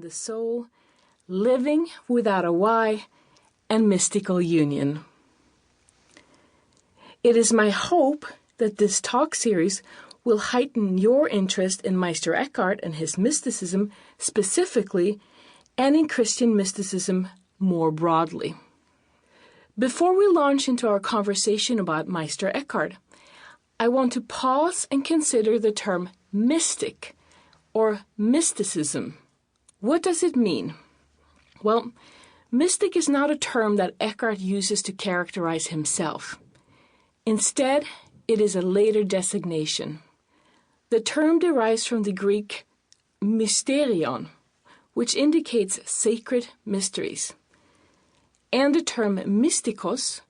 the soul, living without a why, and mystical union. It is my hope that this talk series will heighten your interest in Meister Eckhart and his mysticism specifically, and in Christian mysticism more broadly. Before we launch into our conversation about Meister Eckhart, I want to pause and consider the term mystic or mysticism. What does it mean? Well, mystic is not a term that Eckhart uses to characterize himself. Instead, it is a later designation. The term derives from the Greek mysterion, which indicates sacred mysteries, and the term mystikos,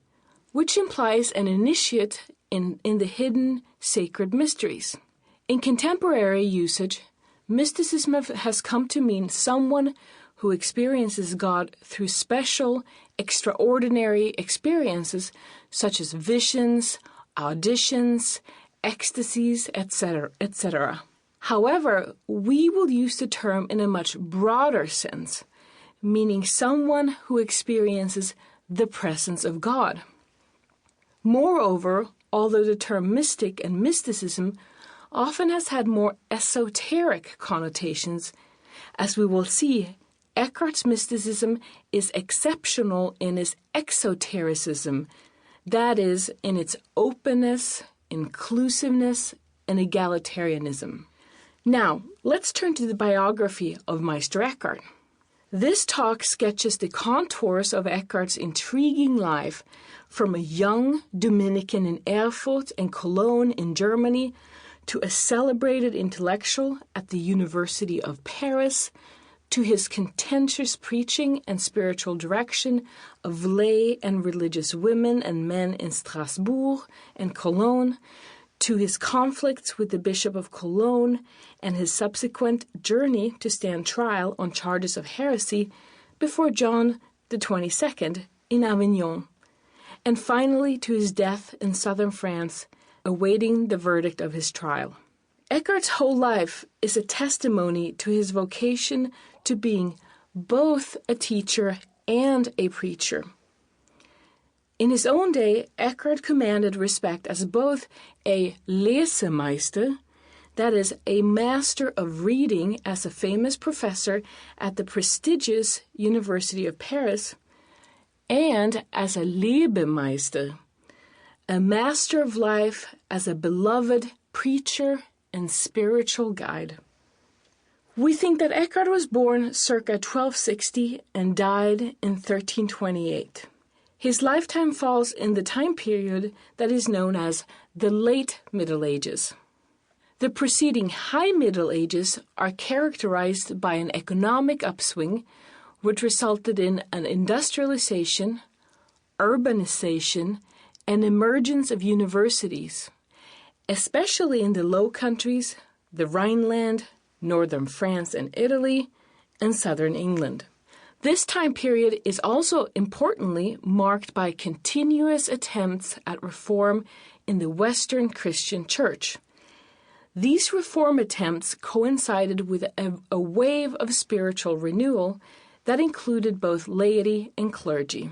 which implies an initiate in the hidden sacred mysteries. In contemporary usage, mysticism has come to mean someone who experiences God through special, extraordinary experiences such as visions, auditions, ecstasies, etc., etc. However, we will use the term in a much broader sense, meaning someone who experiences the presence of God. Moreover, although the term mystic and mysticism often has had more esoteric connotations, as we will see, Eckhart's mysticism is exceptional in its exotericism, that is, in its openness, inclusiveness, and egalitarianism. Now, let's turn to the biography of Meister Eckhart. This talk sketches the contours of Eckhart's intriguing life from a young Dominican in Erfurt and Cologne in Germany to a celebrated intellectual at the University of Paris, to his contentious preaching and spiritual direction of lay and religious women and men in Strasbourg and Cologne, to his conflicts with the Bishop of Cologne and his subsequent journey to stand trial on charges of heresy before John XXII in Avignon, and finally to his death in southern France, awaiting the verdict of his trial. Eckhart's whole life is a testimony to his vocation to being both a teacher and a preacher. In his own day, Eckhart commanded respect as both a Lesemeister, that is, a master of reading as a famous professor at the prestigious University of Paris, and as a Lebemeister, a master of life as a beloved preacher and spiritual guide. We think that Eckhart was born circa 1260 and died in 1328. His lifetime falls in the time period that is known as the late Middle Ages. The preceding High Middle Ages are characterized by an economic upswing which resulted in an industrialization, urbanization, and emergence of universities, especially in the Low Countries, the Rhineland, northern France and Italy, and southern England. This time period is also importantly marked by continuous attempts at reform in the Western Christian Church. These reform attempts coincided with a wave of spiritual renewal that included both laity and clergy.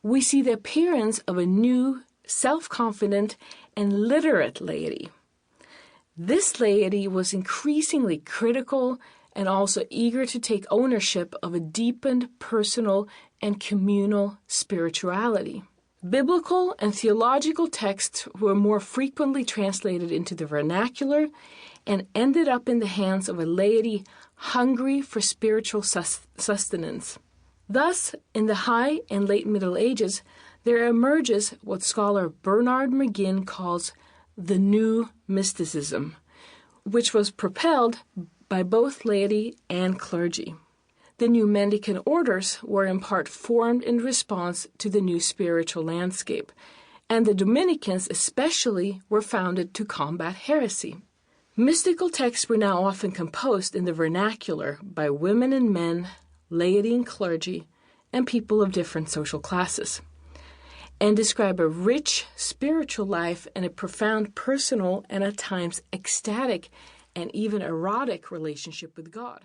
We see the appearance of a new, self-confident, and literate laity. This laity was increasingly critical and also eager to take ownership of a deepened personal and communal spirituality. Biblical and theological texts were more frequently translated into the vernacular and ended up in the hands of a laity hungry for spiritual sustenance. Thus, in the High and Late Middle Ages, there emerges what scholar Bernard McGinn calls the new mysticism, which was propelled by both laity and clergy. The new mendicant orders were in part formed in response to the new spiritual landscape, and the Dominicans especially were founded to combat heresy. Mystical texts were now often composed in the vernacular by women and men, laity and clergy, and people of different social classes, and describe a rich spiritual life and a profound personal and at times ecstatic and even erotic relationship with God.